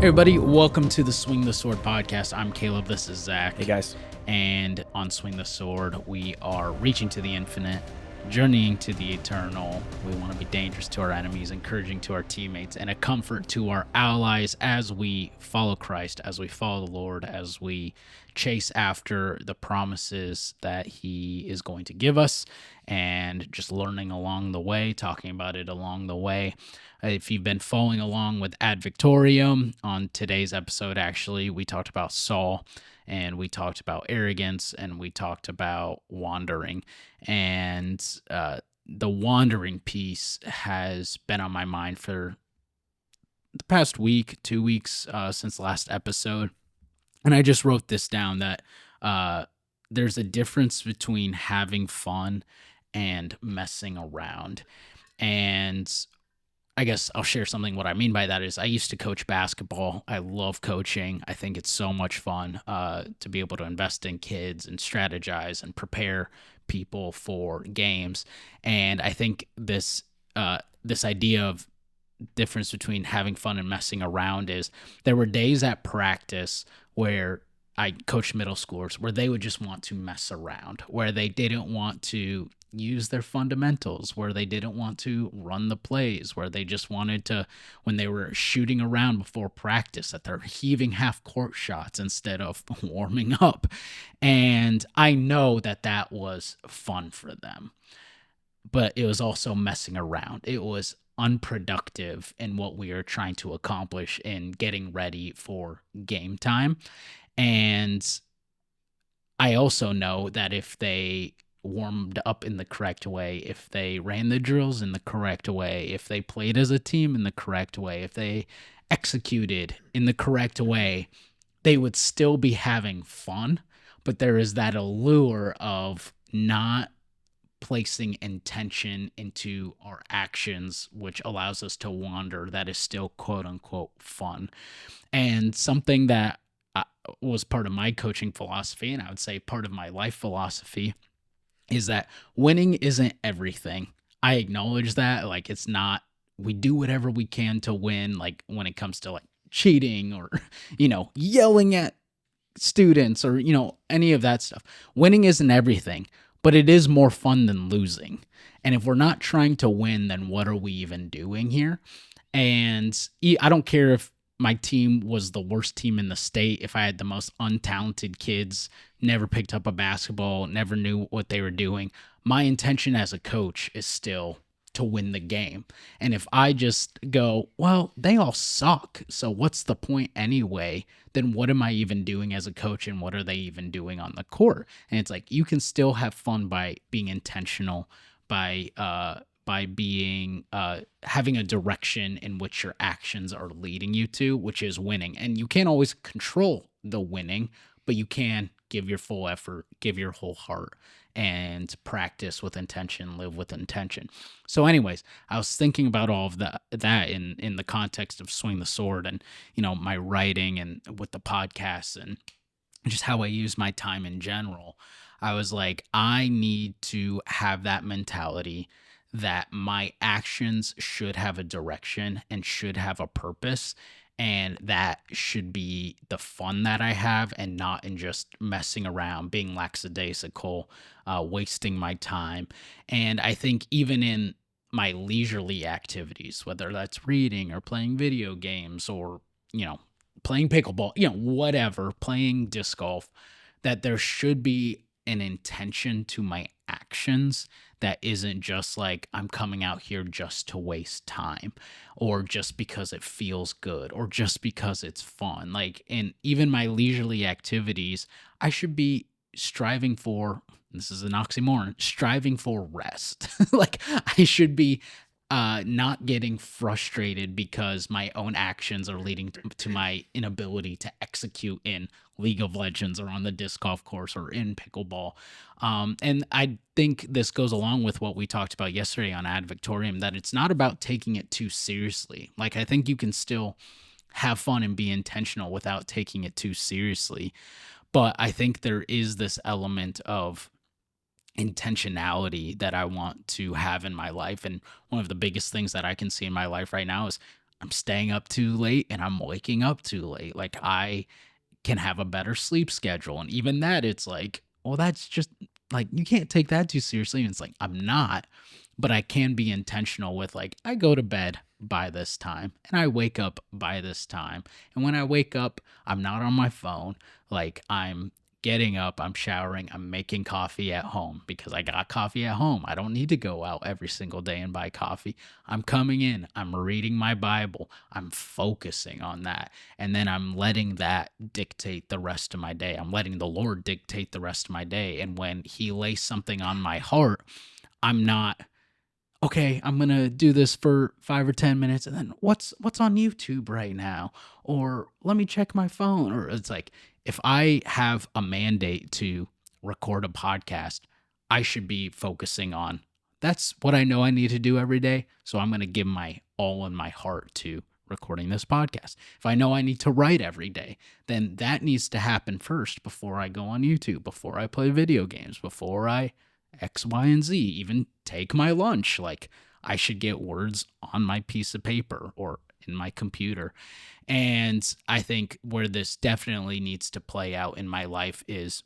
Hey everybody, welcome to the Swing the Sword podcast. I'm Caleb, this is Zach. Hey guys. And on Swing the Sword, we are reaching to the infinite, journeying to the eternal. We want to be dangerous to our enemies, encouraging to our teammates, and a comfort to our allies as we follow Christ, as we follow the Lord, as we chase after the promises that he is going to give us, and just learning along the way, talking about it along the way. If you've been following along with Ad Victoriam, on today's episode, actually, we talked about Saul, and we talked about arrogance, and we talked about wandering. And the wandering piece has been on my mind for the past week, 2 weeks since the last episode. And I just wrote this down that there's a difference between having fun and messing around. And I guess I'll share something. What I mean by that is I used to coach basketball. I love coaching. I think it's so much fun to be able to invest in kids and strategize and prepare people for games. And I think this idea of difference between having fun and messing around is there were days at practice where I coached middle schoolers where they would just want to mess around, where they didn't want to use their fundamentals, where they didn't want to run the plays, where they just wanted to, when they were shooting around before practice, that they're heaving half-court shots instead of warming up. And I know that that was fun for them, but it was also messing around. It was unproductive in what we are trying to accomplish in getting ready for game time. And I also know that if they warmed up in the correct way, if they ran the drills in the correct way, if they played as a team in the correct way, if they executed in the correct way, they would still be having fun. But there is that allure of not placing intention into our actions, which allows us to wander, that is still quote unquote fun. And something that was part of my coaching philosophy, and I would say part of my life philosophy, is that winning isn't everything. I acknowledge that. Like, it's not, we do whatever we can to win, like when it comes to like cheating or, yelling at students or, any of that stuff. Winning isn't everything, but it is more fun than losing. And if we're not trying to win, then what are we even doing here? And I don't care if my team was the worst team in the state, if I had the most untalented kids, never picked up a basketball, never knew what they were doing. My intention as a coach is still to win the game. And if I just go, well, they all suck, so what's the point anyway? Then what am I even doing as a coach, and what are they even doing on the court? And it's like, you can still have fun by being intentional, by being having a direction in which your actions are leading you to, which is winning. And you can't always control the winning, but you can give your full effort, give your whole heart, and practice with intention, live with intention. So anyways, I was thinking about all of that in the context of Swing the Sword and, my writing and with the podcast and just how I use my time in general. I was like, I need to have that mentality that my actions should have a direction and should have a purpose, and that should be the fun that I have, and not in just messing around, being lackadaisical, wasting my time. And I think even in my leisurely activities, whether that's reading or playing video games or, playing pickleball, whatever, playing disc golf, that there should be an intention to my actions that isn't just like I'm coming out here just to waste time, or just because it feels good, or just because it's fun. Like, in even my leisurely activities, I should be striving for, this is an oxymoron, striving for rest. Like, I should be not getting frustrated because my own actions are leading to my inability to execute in League of Legends or on the disc golf course or in pickleball. And I think this goes along with what we talked about yesterday on Ad Victoriam, that it's not about taking it too seriously. Like, I think you can still have fun and be intentional without taking it too seriously. But I think there is this element of intentionality that I want to have in my life. And one of the biggest things that I can see in my life right now is I'm staying up too late and I'm waking up too late. Like I can have a better sleep schedule. And even that, it's like, well, that's just like, you can't take that too seriously. And it's like, I'm not, but I can be intentional with like, I go to bed by this time and I wake up by this time. And when I wake up, I'm not on my phone. Like I'm getting up, I'm showering, I'm making coffee at home because I got coffee at home. I don't need to go out every single day and buy coffee. I'm coming in, I'm reading my Bible, I'm focusing on that. And then I'm letting that dictate the rest of my day. I'm letting the Lord dictate the rest of my day. And when He lays something on my heart, I'm not, okay, I'm gonna do this for 5 or 10 minutes, and then what's on YouTube right now, or let me check my phone. Or it's like if I have a mandate to record a podcast, I should be focusing on that's what I know I need to do every day. So I'm gonna give my all in my heart to recording this podcast. If I know I need to write every day, then that needs to happen first before I go on YouTube, before I play video games, before I X, Y, and Z, even take my lunch. Like I should get words on my piece of paper or in my computer. And I think where this definitely needs to play out in my life is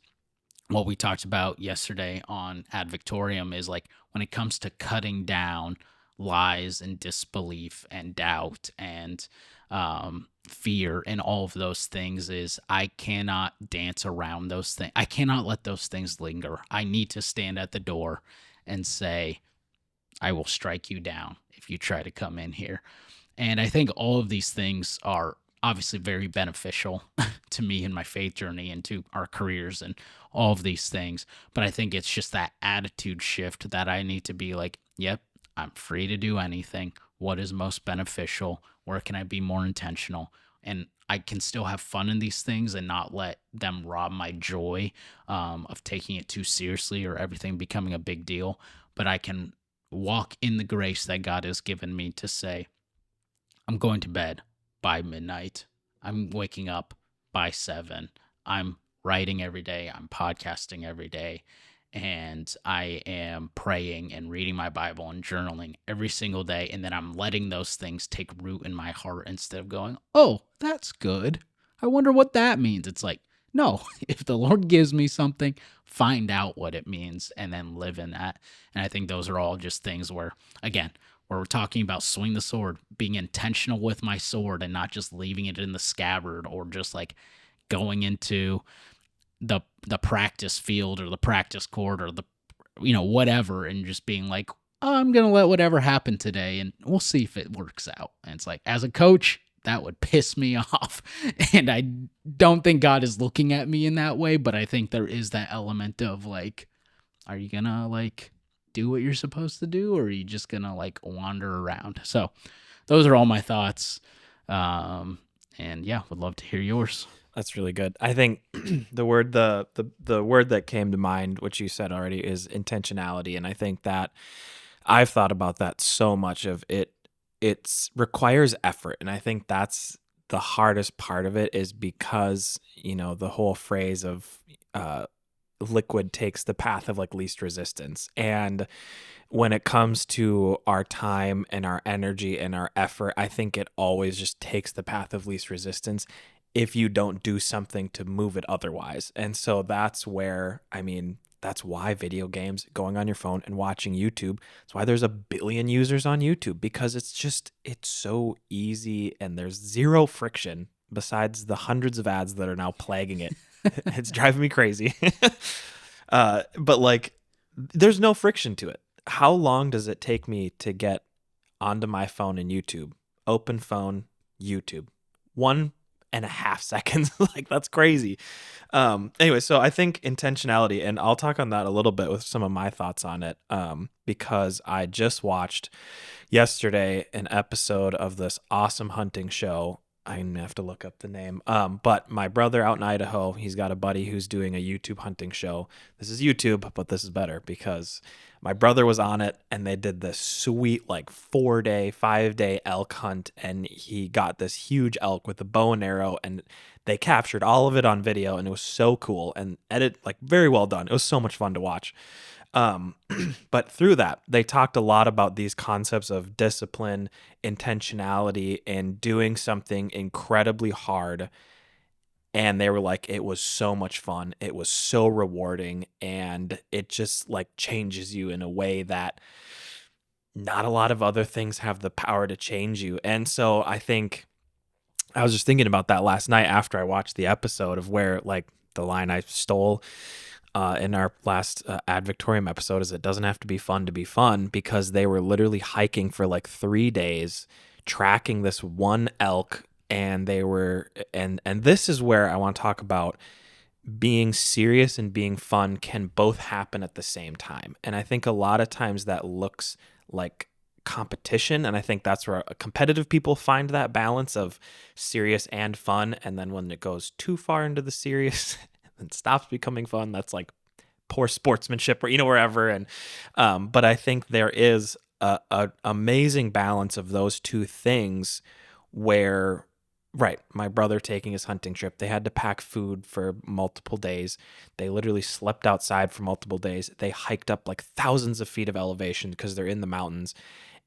what we talked about yesterday on Ad Victoriam is like when it comes to cutting down lies and disbelief and doubt and fear and all of those things is I cannot dance around those things. I cannot let those things linger. I need to stand at the door and say, I will strike you down if you try to come in here. And I think all of these things are obviously very beneficial to me in my faith journey and to our careers and all of these things. But I think it's just that attitude shift that I need to be like, yep, I'm free to do anything. What is most beneficial? Where can I be more intentional? And I can still have fun in these things and not let them rob my joy of taking it too seriously or everything becoming a big deal. But I can walk in the grace that God has given me to say, I'm going to bed by midnight. I'm waking up by 7. I'm writing every day. I'm podcasting every day. And I am praying and reading my Bible and journaling every single day. And then I'm letting those things take root in my heart instead of going, oh, that's good. I wonder what that means. It's like, no, if the Lord gives me something, find out what it means and then live in that. And I think those are all just things where, again, where we're talking about swing the sword, being intentional with my sword and not just leaving it in the scabbard or just like going into the practice field or the practice court or the whatever and just being like, oh, I'm gonna let whatever happen today and we'll see if it works out. And it's like, as a coach, that would piss me off. And I don't think God is looking at me in that way, but I think there is that element of like, are you gonna like do what you're supposed to do, or are you just gonna like wander around? So those are all my thoughts. And yeah, would love to hear yours. That's really good. I think the word the word that came to mind, which you said already, is intentionality, and I think that I've thought about that so much of it. It requires effort, and I think that's the hardest part of it is because the whole phrase of liquid takes the path of like least resistance, and when it comes to our time and our energy and our effort, I think it always just takes the path of least resistance if you don't do something to move it otherwise. And so that's where, that's why video games, going on your phone and watching YouTube, that's why there's 1 billion users on YouTube, because it's so easy and there's zero friction besides the hundreds of ads that are now plaguing it. It's driving me crazy. But like, there's no friction to it. How long does it take me to get onto my phone and YouTube? Open phone, YouTube. 1.5 seconds. Like, that's crazy. Anyway, so I think intentionality, and I'll talk on that a little bit with some of my thoughts on it, because I just watched yesterday an episode of this awesome hunting show. I'm gonna have to look up the name. But my brother out in Idaho, he's got a buddy who's doing a YouTube hunting show. This is YouTube, but this is better because my brother was on it and they did this sweet like 4-day, 5-day elk hunt, and he got this huge elk with a bow and arrow, and they captured all of it on video, and it was so cool and very well done. It was so much fun to watch. But through that, they talked a lot about these concepts of discipline, intentionality, and doing something incredibly hard. And they were like, it was so much fun. It was so rewarding. And it just like changes you in a way that not a lot of other things have the power to change you. And so I think I was just thinking about that last night after I watched the episode of where like the line I stole in our last Ad Victorium episode is it doesn't have to be fun, because they were literally hiking for like 3 days, tracking this one elk. And they were, and this is where I want to talk about being serious and being fun can both happen at the same time. And I think a lot of times that looks like competition. And I think that's where competitive people find that balance of serious and fun. And then when it goes too far into the serious and stops becoming fun, that's like poor sportsmanship or, wherever. And, but I think there is a amazing balance of those two things where, right, my brother taking his hunting trip, they had to pack food for multiple days. They literally slept outside for multiple days. They hiked up like thousands of feet of elevation because they're in the mountains.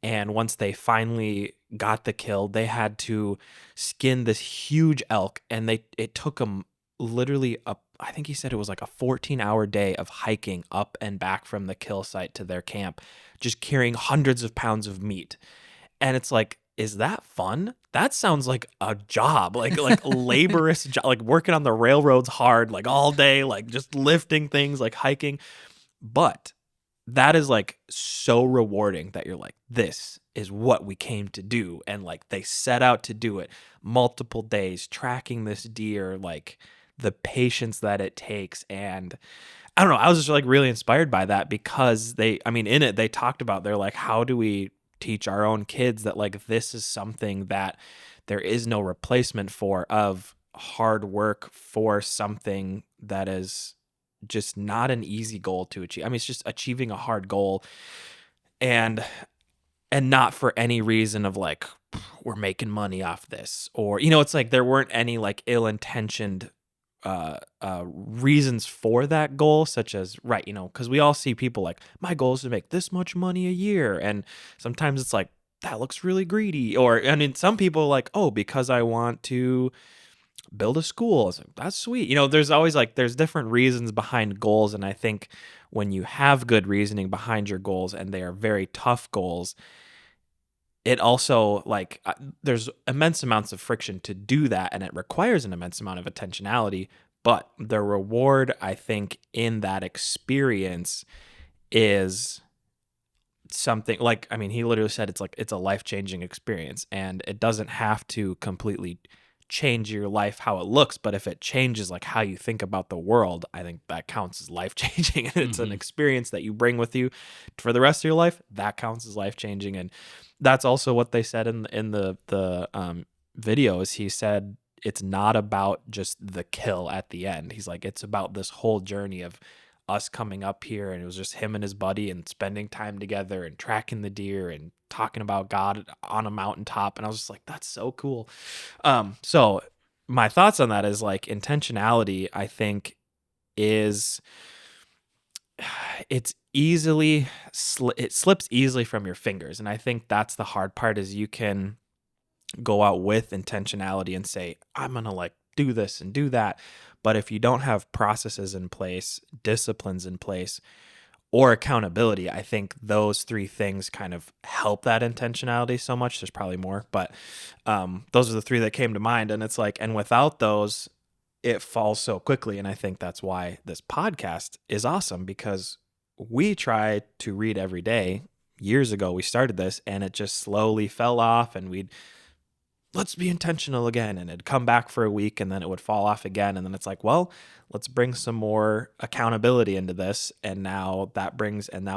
And once they finally got the kill, they had to skin this huge elk, and it took them literally I think he said it was like a 14-hour day of hiking up and back from the kill site to their camp, just carrying hundreds of pounds of meat. And it's like, is that fun? That sounds like a job, like laborious job, like working on the railroads hard, like all day, like just lifting things, like hiking. But that is like so rewarding that you're like, this is what we came to do. And like they set out to do it multiple days, tracking this deer, like the patience that it takes. And I don't know, I was just like really inspired by that because in it, they talked about, they're like, how do we teach our own kids that like this is something that there is no replacement for, of hard work for something that is just not an easy goal to achieve. I mean, it's just achieving a hard goal, and not for any reason of like we're making money off this, or it's like there weren't any like ill-intentioned reasons for that goal, such as, right, because we all see people like, my goal is to make this much money a year, and sometimes it's like, that looks really greedy. Or some people like, oh, because I want to build a school. It's like, that's sweet. There's always like, there's different reasons behind goals. And I think when you have good reasoning behind your goals and they are very tough goals, it also like there's immense amounts of friction to do that. And it requires an immense amount of intentionality. But the reward, I think, in that experience is something like, he literally said it's a life-changing experience, and it doesn't have to completely change your life how it looks, but if it changes like how you think about the world, I think that counts as life-changing. And it's an experience that you bring with you for the rest of your life, that counts as life-changing. And that's also what they said in the video, is he said it's not about just the kill at the end. He's like, it's about this whole journey of us coming up here, and it was just him and his buddy and spending time together and tracking the deer and talking about God on a mountaintop. And I was just like, that's so cool. So my thoughts on that is like, intentionality, I think, is it slips easily from your fingers. And I think that's the hard part, is you can go out with intentionality and say, I'm going to like do this and do that. But if you don't have processes in place, disciplines in place, or accountability, I think those three things kind of help that intentionality so much. There's probably more, but those are the three that came to mind. And it's like, and without those, it falls so quickly. And I think that's why this podcast is awesome, because we try to read every day. Years ago, we started this, and it just slowly fell off, and let's be intentional again. And it'd come back for a week, and then it would fall off again. And then it's like, well, let's bring some more accountability into this. And now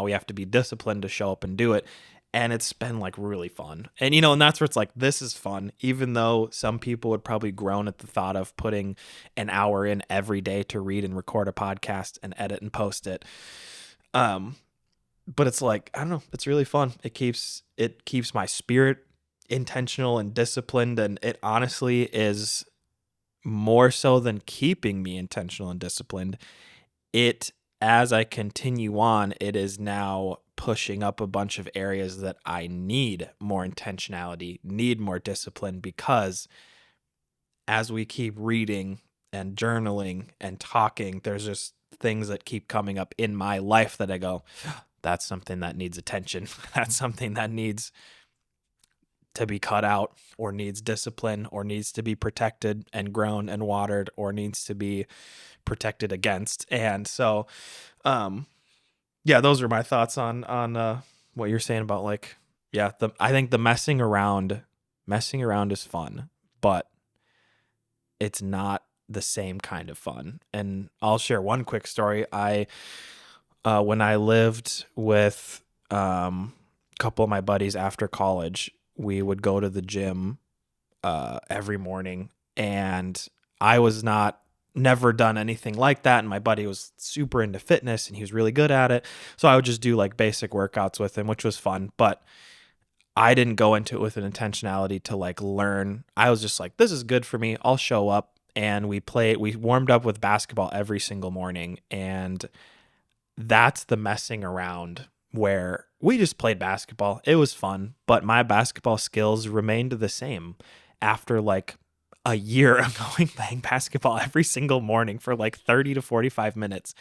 we have to be disciplined to show up and do it. And it's been like really fun. And, and that's where it's like, this is fun, even though some people would probably groan at the thought of putting an hour in every day to read and record a podcast and edit and post it. But it's like, I don't know, it's really fun. It keeps my spirit intentional and disciplined, and it honestly is more so than keeping me intentional and disciplined. It as I continue on, it is now pushing up a bunch of areas that I need more intentionality, need more discipline, because as we keep reading and journaling and talking, there's just things that keep coming up in my life that I go, that's something that needs attention. That's something that needs to be cut out, or needs discipline, or needs to be protected and grown and watered, or needs to be protected against. And so, um, yeah, those are my thoughts on what you're saying about, like, yeah, I think the messing around is fun, but it's not the same kind of fun. And I'll share one quick story. When I lived with a couple of my buddies after college, we would go to the gym every morning, and I was never done anything like that, and my buddy was super into fitness and he was really good at it, so I would just do like basic workouts with him, which was fun, but I didn't go into it with an intentionality to like learn. I was just like, this is good for me, I'll show up. And we warmed up with basketball every single morning, and that's the messing around where we just played basketball. It was fun, but my basketball skills remained the same after like a year of playing basketball every single morning for like 30 to 45 minutes.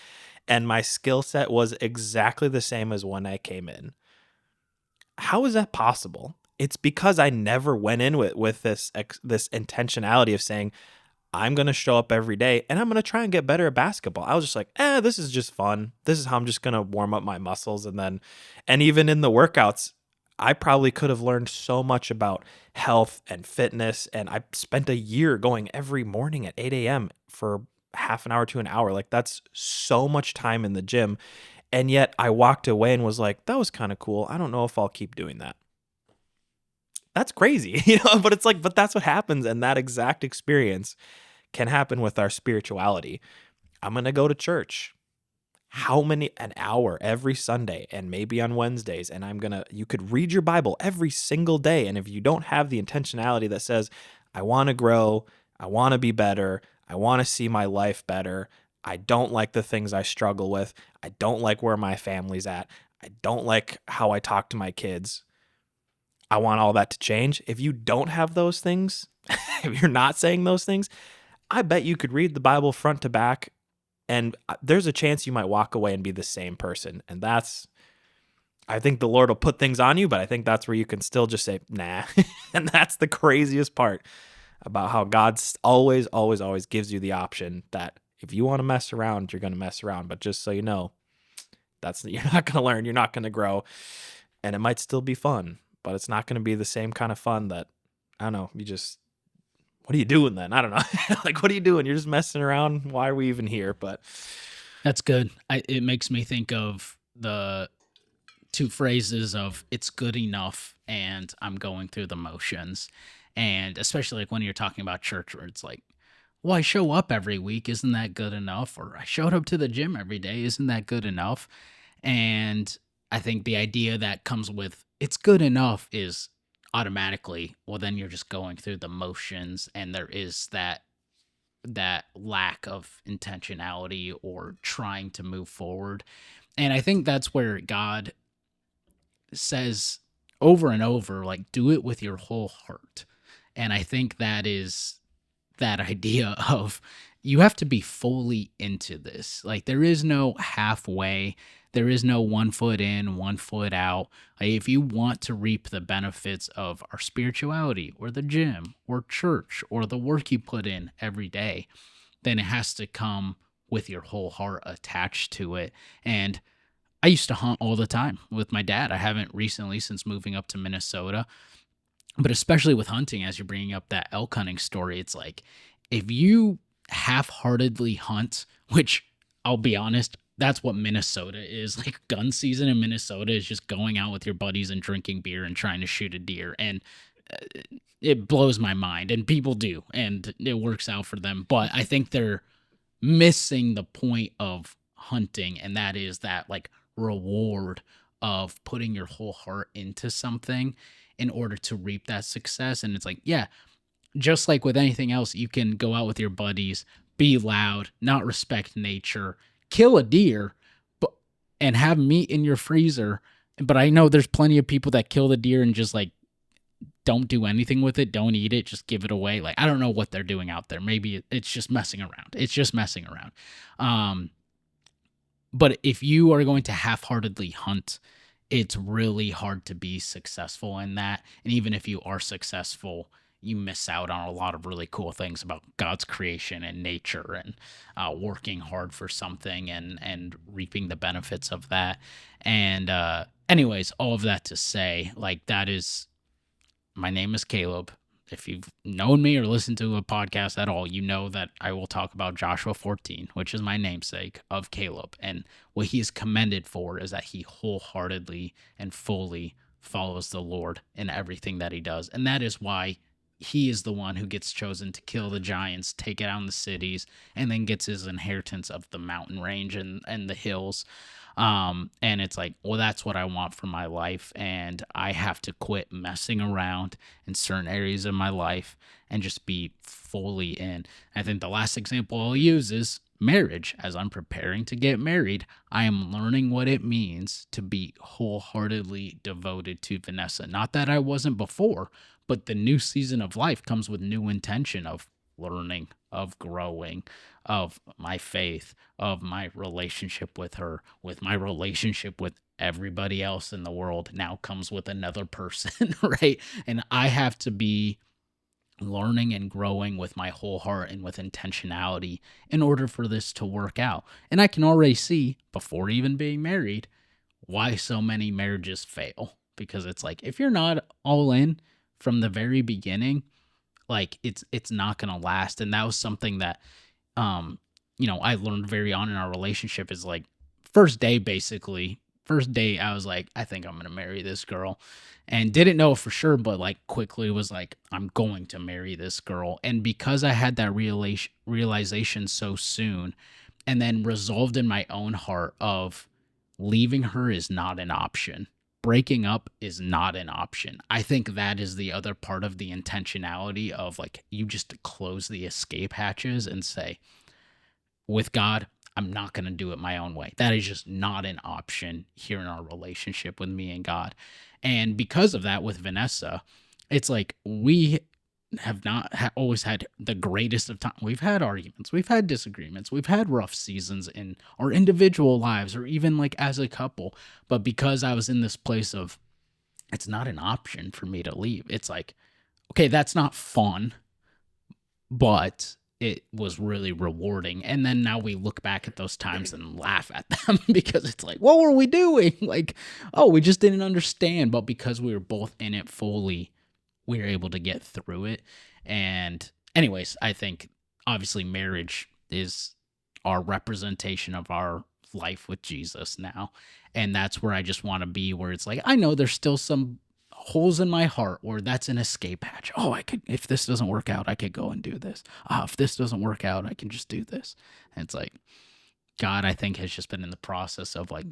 And my skill set was exactly the same as when I came in. How is that possible? It's because I never went in with this intentionality of saying, I'm going to show up every day and I'm going to try and get better at basketball. I was just like, this is just fun. This is how I'm just going to warm up my muscles. And even in the workouts, I probably could have learned so much about health and fitness. And I spent a year going every morning at 8 a.m. for half an hour to an hour. Like, that's so much time in the gym. And yet I walked away and was like, that was kind of cool. I don't know if I'll keep doing that. That's crazy, but it's like, but that's what happens. And that exact experience can happen with our spirituality. I'm going to go to church. An hour every Sunday and maybe on Wednesdays. And you could read your Bible every single day. And if you don't have the intentionality that says, I want to grow, I want to be better, I want to see my life better, I don't like the things I struggle with, I don't like where my family's at, I don't like how I talk to my kids, I want all that to change. If you don't have those things, if you're not saying those things, I bet you could read the Bible front to back, and there's a chance you might walk away and be the same person. And I think the Lord will put things on you, but I think that's where you can still just say, nah. And that's the craziest part about how God always, always, always gives you the option that if you want to mess around, you're going to mess around. But just so you know, you're not going to learn, you're not going to grow, and it might still be fun, but it's not going to be the same kind of fun that, I don't know, what are you doing then? I don't know. Like, what are you doing? You're just messing around. Why are we even here? But That's good. It makes me think of the two phrases of it's good enough and I'm going through the motions. And especially like when you're talking about church, where it's like, well, I show up every week. Isn't that good enough? Or I showed up to the gym every day. Isn't that good enough? And I think the idea that comes with it's good enough is automatically, well, then you're just going through the motions, and there is that lack of intentionality or trying to move forward. And I think that's where God says over and over, like, do it with your whole heart. And I think that is that idea of you have to be fully into this. Like, there is no halfway. There is no 1 foot in, 1 foot out. Like, if you want to reap the benefits of our spirituality or the gym or church or the work you put in every day, then it has to come with your whole heart attached to it. And I used to hunt all the time with my dad. I haven't recently since moving up to Minnesota. But especially with hunting, as you're bringing up that elk hunting story, it's like if you half-heartedly hunt, which I'll be honest, that's what Minnesota is. Like, gun season in Minnesota is just going out with your buddies and drinking beer and trying to shoot a deer. And it blows my mind. And people do. And it works out for them. But I think they're missing the point of hunting. And that is that, like, reward of putting your whole heart into something in order to reap that success. And it's like, yeah, just like with anything else, you can go out with your buddies, be loud, not respect nature, kill a deer, and have meat in your freezer. But I know there's plenty of people that kill the deer and just like don't do anything with it, don't eat it, just give it away. Like, I don't know what they're doing out there. Maybe it's just messing around. It's just messing around. But if you are going to half-heartedly hunt, it's really hard to be successful in that. And even if you are successful, you miss out on a lot of really cool things about God's creation and nature, and working hard for something and reaping the benefits of that. And anyways, all of that to say, like, that is, my name is Caleb. If you've known me or listened to a podcast at all, you know that I will talk about Joshua 14, which is my namesake of Caleb. And what he is commended for is that he wholeheartedly and fully follows the Lord in everything that he does. And that is why he is the one who gets chosen to kill the giants, take it down the cities, and then gets his inheritance of the mountain range and the hills. And it's like, well, that's what I want for my life. And I have to quit messing around in certain areas of my life and just be fully in. I think the last example I'll use is marriage. As I'm preparing to get married, I am learning what it means to be wholeheartedly devoted to Vanessa. Not that I wasn't before, but the new season of life comes with new intention of learning, of growing, of my faith, of my relationship with her, with my relationship with everybody else in the world now comes with another person, right? And I have to be learning and growing with my whole heart and with intentionality in order for this to work out. And I can already see, before even being married, why so many marriages fail. Because it's like, if you're not all in from the very beginning, like it's not gonna last. And that was something that I learned very on in our relationship. Is like, first day I was like, I think I'm gonna marry this girl, and didn't know for sure, but like quickly was like, I'm going to marry this girl. And because I had that realization so soon, and then resolved in my own heart of leaving her is not an option. Breaking up is not an option. I think that is the other part of the intentionality of, like, you just close the escape hatches and say, with God, I'm not going to do it my own way. That is just not an option here in our relationship with me and God. And because of that, with Vanessa, it's like we have not always had the greatest of time. We've had arguments, we've had disagreements, we've had rough seasons in our individual lives, or even like as a couple. But because I was in this place of, it's not an option for me to leave. It's like, okay, that's not fun, but it was really rewarding. And then now we look back at those times and laugh at them because it's like, what were we doing? Like, oh, we just didn't understand. But because we were both in it fully, we were able to get through it. And anyways, I think obviously marriage is our representation of our life with Jesus now. And that's where I just want to be, where it's like, I know there's still some holes in my heart where that's an escape hatch. Oh, I could, if this doesn't work out, I could go and do this. If this doesn't work out, I can just do this. And it's like, God, I think, has just been in the process of like,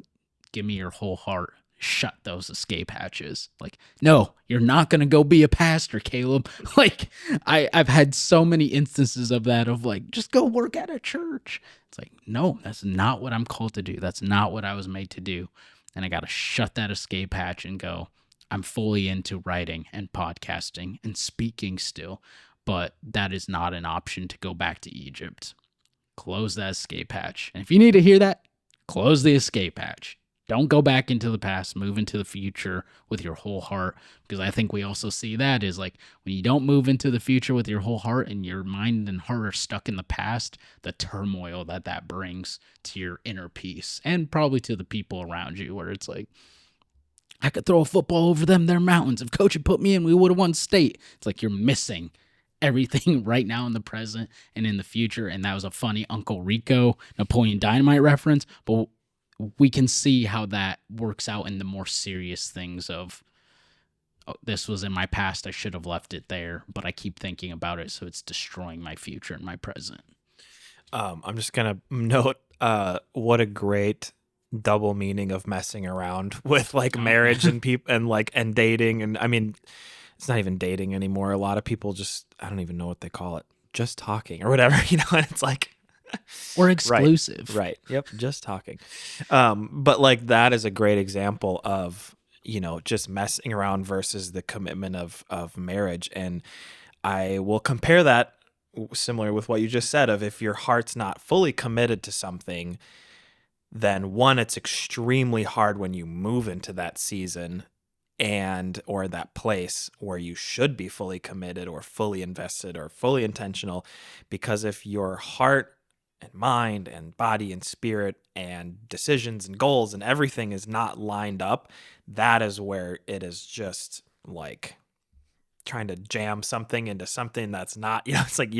give me your whole heart. Shut those escape hatches. Like, no, you're not going to go be a pastor, Caleb. Like, I've had so many instances of that, of like, just go work at a church. It's like, no, that's not what I'm called to do. That's not what I was made to do. And I got to shut that escape hatch and go, I'm fully into writing and podcasting and speaking still, but that is not an option to go back to Egypt. Close that escape hatch. And if you need to hear that, close the escape hatch. Don't go back into the past, move into the future with your whole heart. Because I think we also see that is like, when you don't move into the future with your whole heart and your mind and heart are stuck in the past, the turmoil that brings to your inner peace and probably to the people around you, where it's like, I could throw a football over them, their mountains. If coach had put me in, we would have won state. It's like you're missing everything right now in the present and in the future. And that was a funny Uncle Rico Napoleon Dynamite reference, but we can see how that works out in the more serious things of, oh, this was in my past, I should have left it there, but I keep thinking about it, so it's destroying my future and my present. I'm just gonna note what a great double meaning of messing around with like marriage and people and like and dating. And I mean, it's not even dating anymore. A lot of people just, I don't even know what they call it, just talking or whatever, and it's like, Or Right. exclusive. Right. Yep. Just talking. But like that is a great example of, just messing around versus the commitment of marriage. And I will compare that similar with what you just said of if your heart's not fully committed to something, then one, it's extremely hard when you move into that season and or that place where you should be fully committed or fully invested or fully intentional, because if your heart and mind and body and spirit and decisions and goals and everything is not lined up, that is where it is just like trying to jam something into something that's not, it's like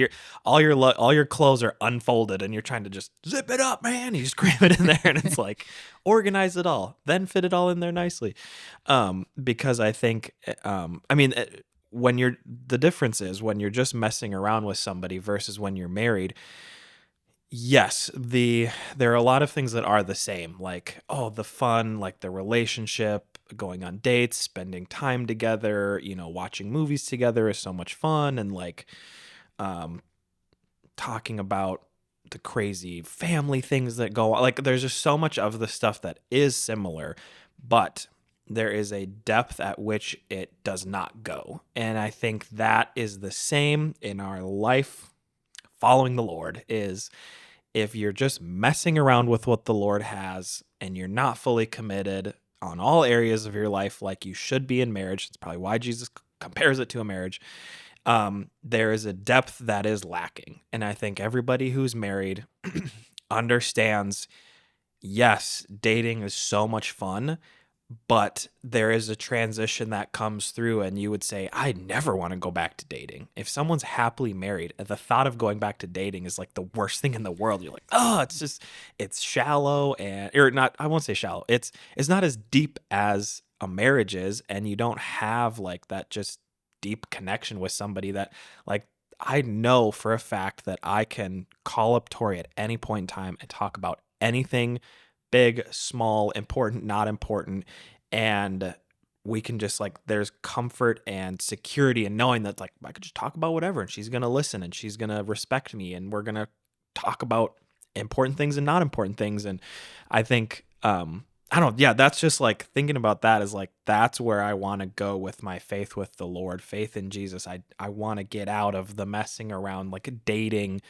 all your clothes are unfolded and you're trying to just zip it up, man. You just cram it in there and it's like organize it all, then fit it all in there nicely. Because I think the difference is when you're just messing around with somebody versus when you're married. Yes, there are a lot of things that are the same, like the fun, like the relationship, going on dates, spending time together, watching movies together is so much fun, and like um, talking about the crazy family things that go on. Like there's just so much of the stuff that is similar, but there is a depth at which it does not go, and I think that is the same in our life following the Lord is if you're just messing around with what the Lord has and you're not fully committed on all areas of your life like you should be in marriage, it's probably why Jesus compares it to a marriage. There is a depth that is lacking. And I think everybody who's married understands, yes, dating is so much fun, but there is a transition that comes through and you would say, I never want to go back to dating. If someone's happily married, the thought of going back to dating is like the worst thing in the world. You're like, it's shallow or not, I won't say shallow. It's not as deep as a marriage is. And you don't have like that just deep connection with somebody that like, I know for a fact that I can call up Tori at any point in time and talk about anything big, small, important, not important. And we can just like, there's comfort and security in knowing that like, I could just talk about whatever and she's going to listen and she's going to respect me and we're going to talk about important things and not important things. And I think, I don't, yeah, that's just like thinking about that is like, that's where I want to go with my faith with the Lord, faith in Jesus. I want to get out of the messing around, like dating.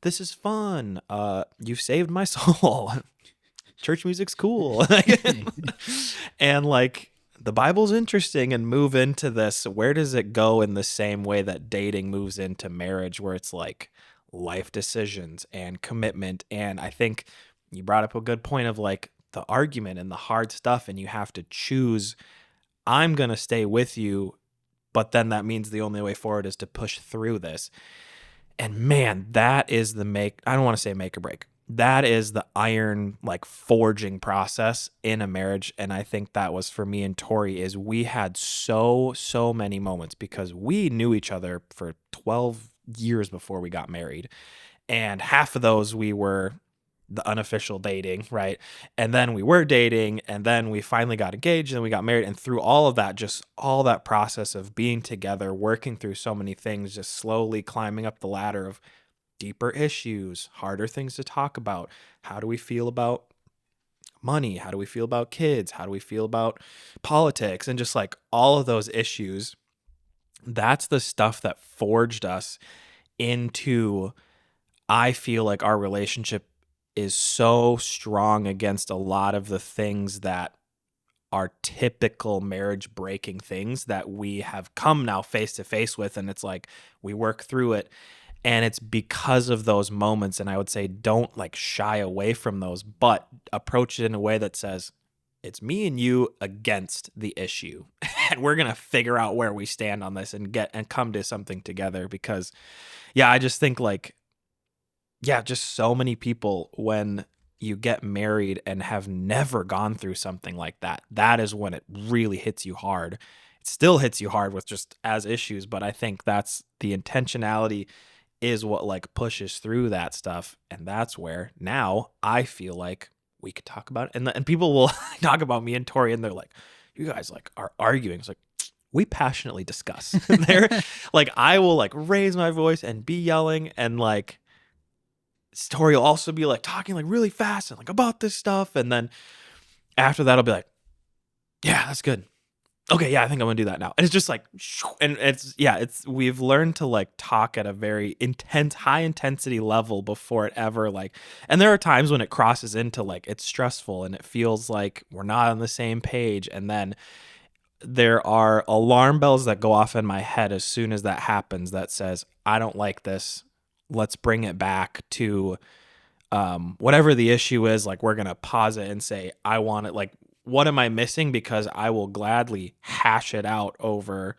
This is fun. You've saved my soul. Church music's cool. And like the Bible's interesting, and move into this. Where does it go in the same way that dating moves into marriage, where it's like life decisions and commitment? And I think you brought up a good point of like the argument and the hard stuff, and you have to choose, I'm going to stay with you, but then that means the only way forward is to push through this. And man, that is I don't want to say make or break. That is the iron like forging process in a marriage. And I think that was for me and Tori is we had so many moments because we knew each other for 12 years before we got married. And half of those we were the unofficial dating, right? And then we were dating, and then we finally got engaged, and then we got married. And through all of that, just all that process of being together, working through so many things, just slowly climbing up the ladder of deeper issues, harder things to talk about. How do we feel about money? How do we feel about kids? How do we feel about politics? And just like all of those issues, that's the stuff that forged us into, I feel like our relationship is so strong against a lot of the things that are typical marriage breaking things that we have come now face to face with. And it's like, we work through it. And it's because of those moments. And I would say, don't like shy away from those, but approach it in a way that says, it's me and you against the issue. And we're going to figure out where we stand on this and come to something together. Because I just think like, just so many people, when you get married and have never gone through something like that, that is when it really hits you hard. It still hits you hard with just as issues, but I think that's the intentionality is what like pushes through that stuff. And that's where now I feel like we could talk about it. And people will talk about me and Tori and they're like, you guys like are arguing. It's like, we passionately discuss. They're like, I will like raise my voice and be yelling and like, Tori will also be like talking like really fast and like about this stuff. And then after that, I'll be like, yeah, that's good. Okay, yeah, I think I'm gonna do that now. And it's just like, and we've learned to like talk at a very intense, high intensity level before it ever like, and there are times when it crosses into like, it's stressful and it feels like we're not on the same page. And then there are alarm bells that go off in my head as soon as that happens that says, I don't like this. Let's bring it back to whatever the issue is. Like, we're going to pause it and say, I want it. Like, what am I missing? Because I will gladly hash it out over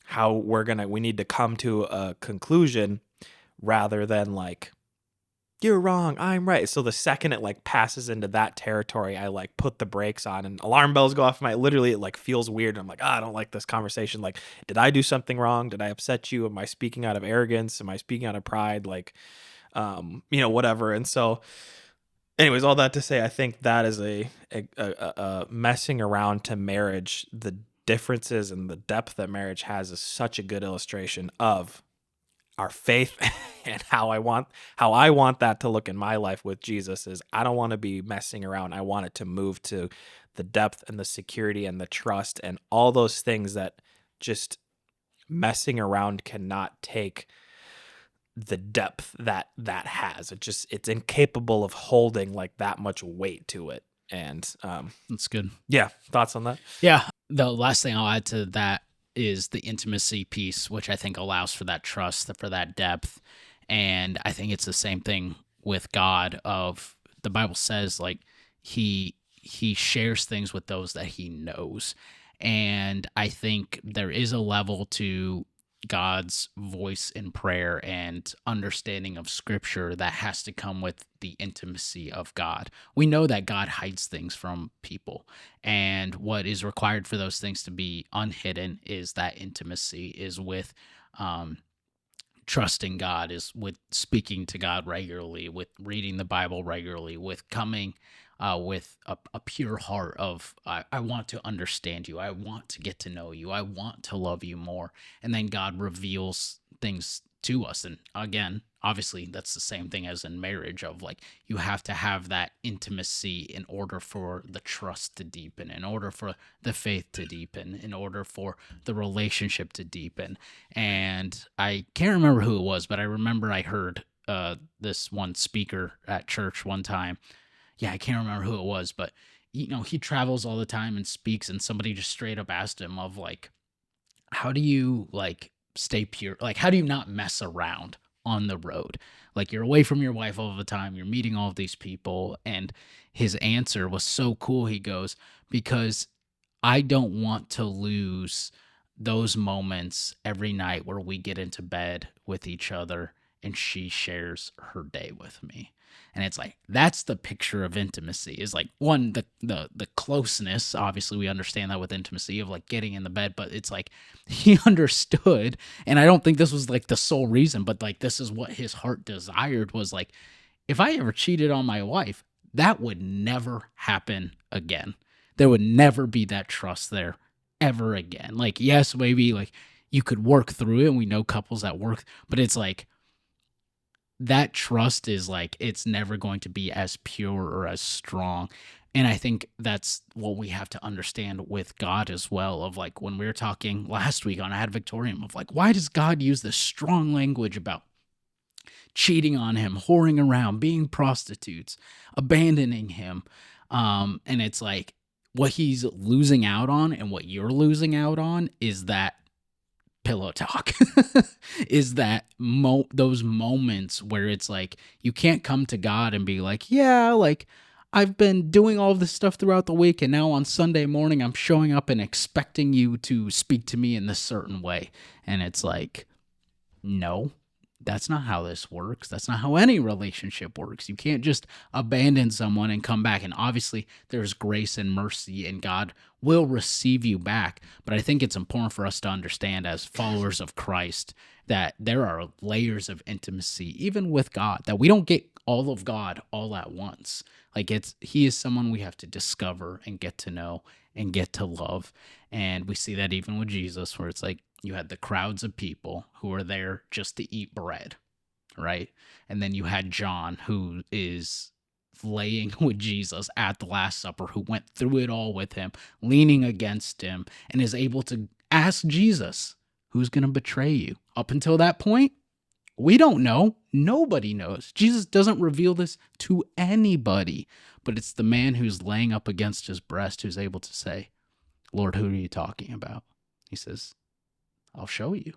how we need to come to a conclusion rather than like, you're wrong, I'm right. So the second it like passes into that territory, I like put the brakes on and alarm bells go off. Literally it like feels weird. I'm like, I don't like this conversation. Like, did I do something wrong? Did I upset you? Am I speaking out of arrogance? Am I speaking out of pride? Like, whatever. And so anyways, all that to say, I think that is a messing around to marriage. The differences and the depth that marriage has is such a good illustration of our faith and how I want that to look in my life with Jesus. Is I don't want to be messing around. I want it to move to the depth and the security and the trust and all those things that just messing around cannot take the depth that has. It's incapable of holding like that much weight to it. And That's good. Yeah, thoughts on that? Yeah. The last thing I'll add to that is the intimacy piece, which I think allows for that trust, for that depth. And I think it's the same thing with God. Of the Bible says like he shares things with those that he knows. And I think there is a level to God's voice in prayer and understanding of scripture that has to come with the intimacy of God. We know that God hides things from people, and what is required for those things to be unhidden is that intimacy, is with trusting God, is with speaking to God regularly, with reading the Bible regularly, with coming with a pure heart of, I want to understand you. I want to get to know you. I want to love you more. And then God reveals things to us. And again, obviously that's the same thing as in marriage, of like, you have to have that intimacy in order for the trust to deepen, in order for the faith to deepen, in order for the relationship to deepen. And I can't remember who it was, but I remember I heard this one speaker at church one time. Yeah, I can't remember who it was, but he travels all the time and speaks, and somebody just straight up asked him of like, how do you like stay pure? Like, how do you not mess around on the road? Like, you're away from your wife all the time, you're meeting all of these people. And his answer was so cool. He goes, because I don't want to lose those moments every night where we get into bed with each other and she shares her day with me. And it's like, that's the picture of intimacy, is like, one, the closeness. Obviously we understand that with intimacy of like getting in the bed, but it's like he understood. And I don't think this was like the sole reason, but like, this is what his heart desired, was like, if I ever cheated on my wife, that would never happen again. There would never be that trust there ever again. Like, yes, maybe like you could work through it, and we know couples that work, but it's like, that trust is like, it's never going to be as pure or as strong. And I think that's what we have to understand with God as well, of like, when we were talking last week on Ad Victoriam, of like, why does God use this strong language about cheating on him, whoring around, being prostitutes, abandoning him? And it's like, what he's losing out on and what you're losing out on is that pillow talk. Is that those moments where it's like, you can't come to God and be like, yeah, like, I've been doing all this stuff throughout the week, and now on Sunday morning I'm showing up and expecting you to speak to me in this certain way. And it's like, no, that's not how this works. That's not how any relationship works. You can't just abandon someone and come back. And obviously there's grace and mercy, and God will receive you back. But I think it's important for us to understand, as followers of Christ, that there are layers of intimacy, even with God, that we don't get all of God all at once. Like, he is someone we have to discover and get to know and get to love. And we see that even with Jesus, where it's like, you had the crowds of people who were there just to eat bread, right? And then you had John, who is laying with Jesus at the Last Supper, who went through it all with him, leaning against him, and is able to ask Jesus, who's going to betray you? Up until that point, we don't know. Nobody knows. Jesus doesn't reveal this to anybody, but it's the man who's laying up against his breast who's able to say, Lord, who are you talking about? He says, I'll show you.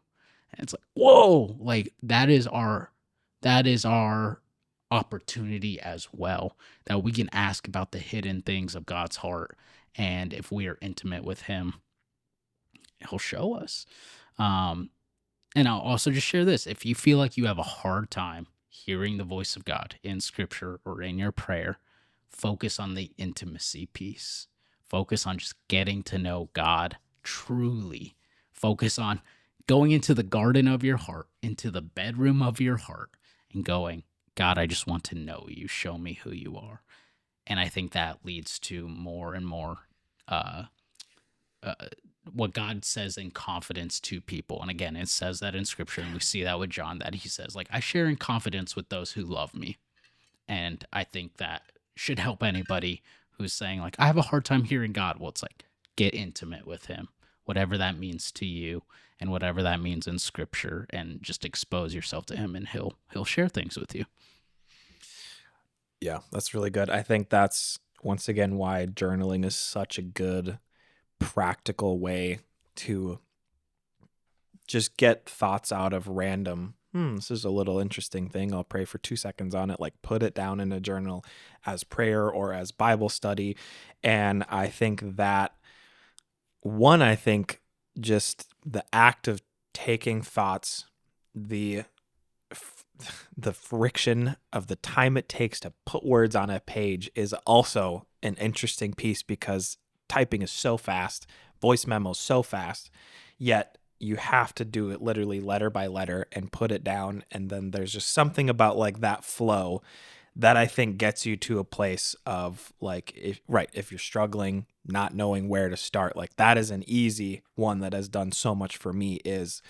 And it's like, whoa, like that is our opportunity as well, that we can ask about the hidden things of God's heart. And if we are intimate with him, he'll show us. And I'll also just share this. If you feel like you have a hard time hearing the voice of God in scripture or in your prayer, focus on the intimacy piece. Focus on just getting to know God truly. Focus on going into the garden of your heart, into the bedroom of your heart, and going, God, I just want to know you. Show me who you are. And I think that leads to more and more what God says in confidence to people. And again, it says that in scripture, and we see that with John, that he says, like, I share in confidence with those who love me. And I think that should help anybody who's saying, like, I have a hard time hearing God. Well, it's like, get intimate with him, whatever that means to you and whatever that means in scripture, and just expose yourself to him, and he'll share things with you. Yeah, that's really good. I think that's, once again, why journaling is such a good practical way to just get thoughts out of random, this is a little interesting thing, I'll pray for 2 seconds on it, like put it down in a journal as prayer or as Bible study. And I think that I think just the act of taking thoughts, the friction of the time it takes to put words on a page is also an interesting piece, because typing is so fast, voice memos so fast, yet you have to do it literally letter by letter and put it down. And then there's just something about like that flow that I think gets you to a place of like, if you're struggling, not knowing where to start, like that is an easy one that has done so much for me. Is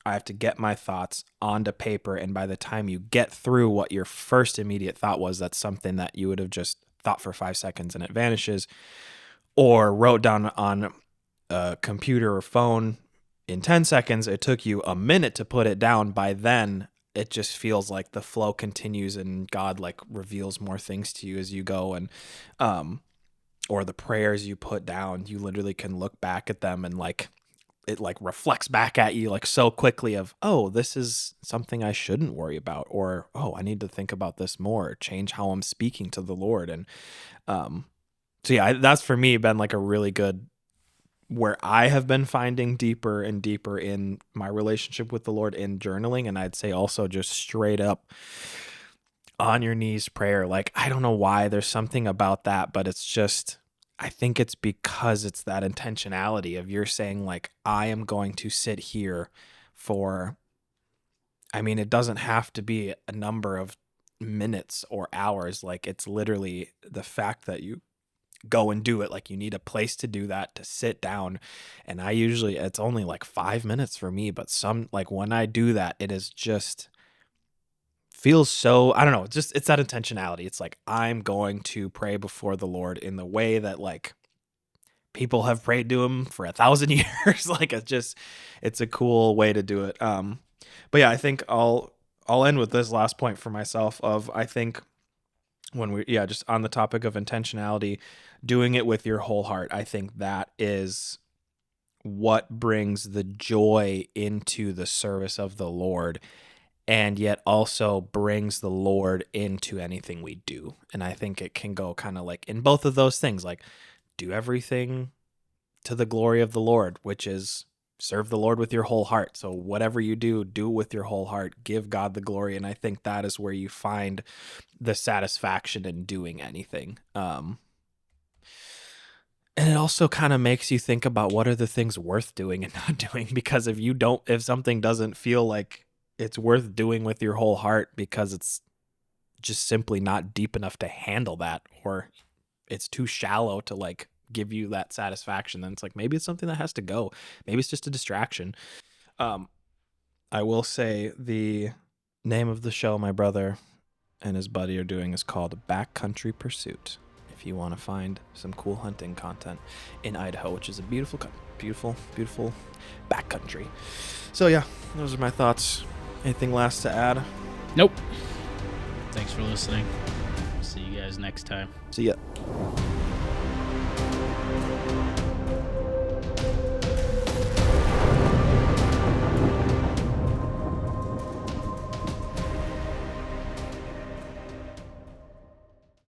I have to get my thoughts onto paper, and by the time you get through what your first immediate thought was, that's something that you would have just thought for 5 seconds and it vanishes, or wrote down on a computer or phone in 10 seconds, it took you a minute to put it down. By then, it just feels like the flow continues and God like reveals more things to you as you go. And, or the prayers you put down, you literally can look back at them and like, it like reflects back at you like so quickly of, oh, this is something I shouldn't worry about, or, oh, I need to think about this more, change how I'm speaking to the Lord. And, so yeah, that's for me been like a really good, where I have been finding deeper and deeper in my relationship with the Lord in journaling. And I'd say also just straight up on your knees prayer. Like, I don't know why there's something about that, but it's just, I think it's because it's that intentionality of you're saying like, I am going to sit here for, I mean, it doesn't have to be a number of minutes or hours. Like it's literally the fact that you go and do it. Like you need a place to do that, to sit down. And I usually, it's only like 5 minutes for me, but like when I do that, it is just feels so, I don't know, it's that intentionality. It's like, I'm going to pray before the Lord in the way that like people have prayed to him for 1,000 years. Like it's a cool way to do it. But yeah, I think I'll end with this last point for myself of, I think when just on the topic of intentionality, doing it with your whole heart, I think that is what brings the joy into the service of the Lord, and yet also brings the Lord into anything we do. And I think it can go kind of like in both of those things, like do everything to the glory of the Lord, which is serve the Lord with your whole heart. So whatever you do, do with your whole heart, give God the glory. And I think that is where you find the satisfaction in doing anything. And it also kind of makes you think about what are the things worth doing and not doing, because if something doesn't feel like it's worth doing with your whole heart because it's just simply not deep enough to handle that, or it's too shallow to like give you that satisfaction, then it's like, maybe it's something that has to go. Maybe it's just a distraction. I will say the name of the show my brother and his buddy are doing is called Backcountry Pursuit. If you want to find some cool hunting content in Idaho, which is a beautiful backcountry. So yeah, those are my thoughts. Anything last to add? Nope. Thanks for listening. See you guys next time. See ya.